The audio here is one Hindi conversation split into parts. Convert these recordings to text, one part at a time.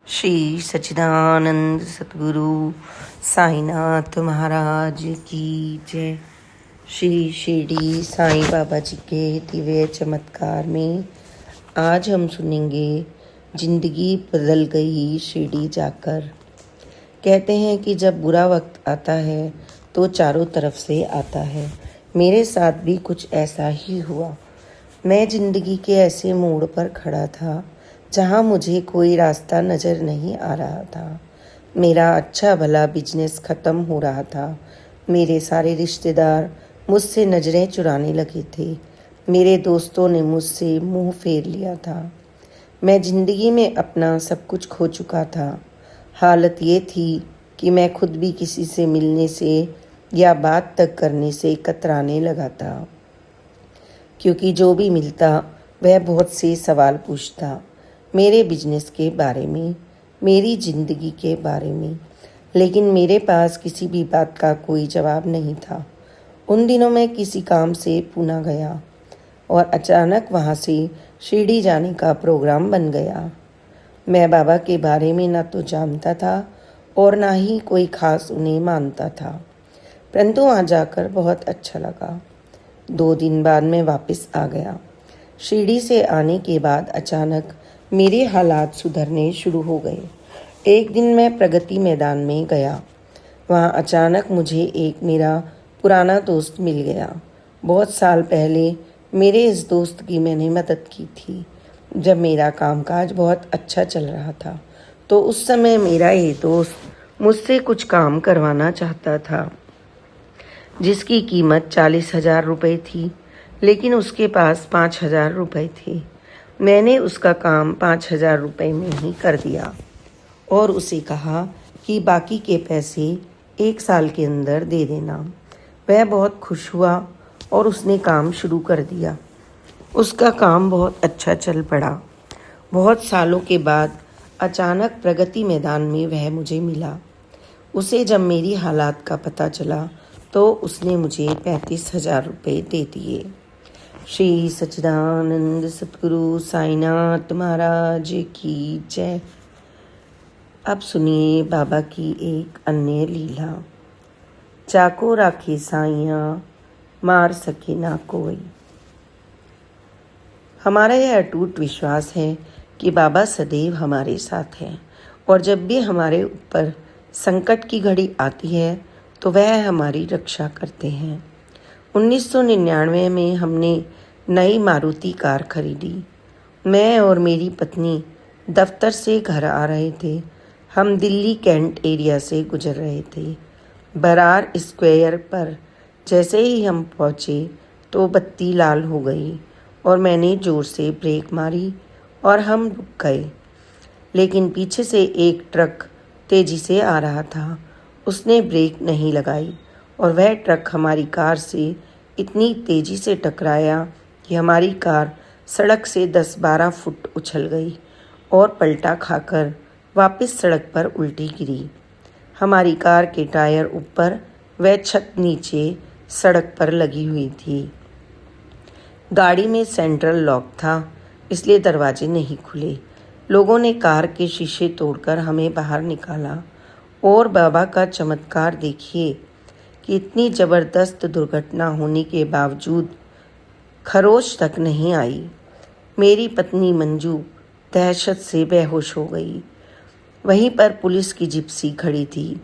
श्री सच्चिदानंद सतगुरु साईनाथ महाराज की जय। श्री शिरडी साईं बाबा जी के दिव्य चमत्कार में आज हम सुनेंगे जिंदगी बदल गई शिरडी जाकर। कहते हैं कि जब बुरा वक्त आता है तो चारों तरफ से आता है। मेरे साथ भी कुछ ऐसा ही हुआ। मैं जिंदगी के ऐसे मोड़ पर खड़ा था जहाँ मुझे कोई रास्ता नज़र नहीं आ रहा था। मेरा अच्छा भला बिजनेस ख़त्म हो रहा था। मेरे सारे रिश्तेदार मुझसे नज़रें चुराने लगे थे। मेरे दोस्तों ने मुझसे मुंह फेर लिया था। मैं ज़िंदगी में अपना सब कुछ खो चुका था। हालत ये थी कि मैं खुद भी किसी से मिलने से या बात तक करने से कतराने लगा था, क्योंकि जो भी मिलता वह बहुत से सवाल पूछता मेरे बिजनेस के बारे में, मेरी ज़िंदगी के बारे में, लेकिन मेरे पास किसी भी बात का कोई जवाब नहीं था। उन दिनों मैं किसी काम से पूना गया और अचानक वहाँ से शिरडी जाने का प्रोग्राम बन गया। मैं बाबा के बारे में ना तो जानता था और ना ही कोई खास उन्हें मानता था, परंतु वहाँ जाकर बहुत अच्छा लगा। 2 दिन बाद मैं वापस आ गया। शिरडी से आने के बाद अचानक मेरे हालात सुधरने शुरू हो गए। एक दिन मैं प्रगति मैदान में गया। वहाँ अचानक मुझे एक मेरा पुराना दोस्त मिल गया। बहुत साल पहले मेरे इस दोस्त की मैंने मदद की थी जब मेरा कामकाज बहुत अच्छा चल रहा था। तो उस समय मेरा ये दोस्त मुझसे कुछ काम करवाना चाहता था जिसकी कीमत 40,000 रुपये थी, लेकिन उसके पास 5,000 रुपये थे। मैंने उसका काम 5,000 रुपये में ही कर दिया और उसे कहा कि बाकी के पैसे 1 साल के अंदर दे देना। वह बहुत खुश हुआ और उसने काम शुरू कर दिया। उसका काम बहुत अच्छा चल पड़ा। बहुत सालों के बाद अचानक प्रगति मैदान में वह मुझे मिला। उसे जब मेरी हालात का पता चला तो उसने मुझे 35,000 रुपये दे दिए। श्री सच्चिदानंद सतगुरु साईनाथ महाराज की जय। अब सुनिए बाबा की एक अन्य लीला। चाको राखे साइया मार सके ना कोई। हमारा यह अटूट विश्वास है कि बाबा सदैव हमारे साथ हैं और जब भी हमारे ऊपर संकट की घड़ी आती है तो वह हमारी रक्षा करते हैं। 1999 में हमने नई मारुति कार खरीदी। मैं और मेरी पत्नी दफ्तर से घर आ रहे थे। हम दिल्ली कैंट एरिया से गुजर रहे थे। बरार स्क्वायर पर जैसे ही हम पहुँचे तो बत्ती लाल हो गई और मैंने ज़ोर से ब्रेक मारी और हम रुक गए। लेकिन पीछे से एक ट्रक तेज़ी से आ रहा था। उसने ब्रेक नहीं लगाई और वह ट्रक हमारी कार से इतनी तेज़ी से टकराया कि हमारी कार सड़क से 10-12 फुट उछल गई और पलटा खाकर वापस सड़क पर उल्टी गिरी। हमारी कार के टायर ऊपर व छत नीचे सड़क पर लगी हुई थी। गाड़ी में सेंट्रल लॉक था, इसलिए दरवाजे नहीं खुले। लोगों ने कार के शीशे तोड़कर हमें बाहर निकाला। और बाबा का चमत्कार देखिए कि इतनी ज़बरदस्त दुर्घटना होने के बावजूद खरोच तक नहीं आई। मेरी पत्नी मंजू दहशत से बेहोश हो गई। वहीं पर पुलिस की जिप्सी खड़ी थी।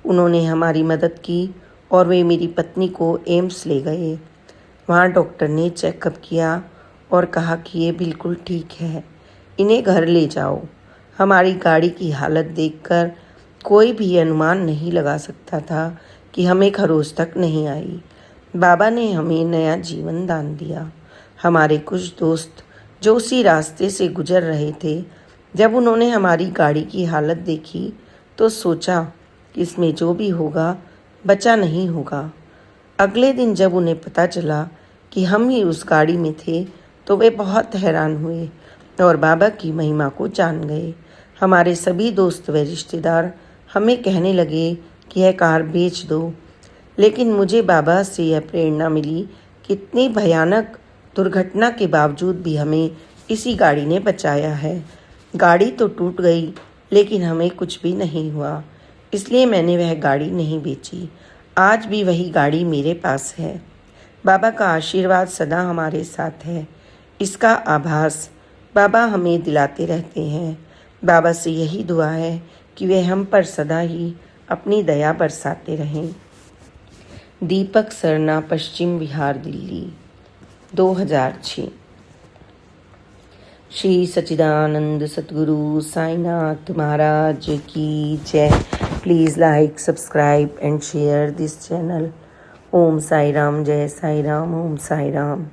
उन्होंने हमारी मदद की और वे मेरी पत्नी को एम्स ले गए। वहाँ डॉक्टर ने चेकअप किया और कहा कि ये बिल्कुल ठीक है, इन्हें घर ले जाओ। हमारी गाड़ी की हालत देखकर कोई भी अनुमान नहीं लगा सकता था कि हमें खरोच तक नहीं आई। बाबा ने हमें नया जीवन दान दिया। हमारे कुछ दोस्त जो उसी रास्ते से गुजर रहे थे, जब उन्होंने हमारी गाड़ी की हालत देखी तो सोचा कि इसमें जो भी होगा बचा नहीं होगा। अगले दिन जब उन्हें पता चला कि हम ही उस गाड़ी में थे तो वे बहुत हैरान हुए और बाबा की महिमा को जान गए। हमारे सभी दोस्त व रिश्तेदार हमें कहने लगे कि यह कार बेच दो, लेकिन मुझे बाबा से यह प्रेरणा मिली कि इतनी भयानक दुर्घटना के बावजूद भी हमें इसी गाड़ी ने बचाया है। गाड़ी तो टूट गई, लेकिन हमें कुछ भी नहीं हुआ, इसलिए मैंने वह गाड़ी नहीं बेची। आज भी वही गाड़ी मेरे पास है। बाबा का आशीर्वाद सदा हमारे साथ है, इसका आभास बाबा हमें दिलाते रहते हैं। बाबा से यही दुआ है कि वे हम पर सदा ही अपनी दया बरसाते रहें। दीपक सरना, पश्चिम बिहार, दिल्ली, 2006। श्री सच्चिदानंद सतगुरु साईनाथ महाराज की जय। Please like, subscribe and share this channel. ओम साई राम, जय साई राम, ओम साई राम।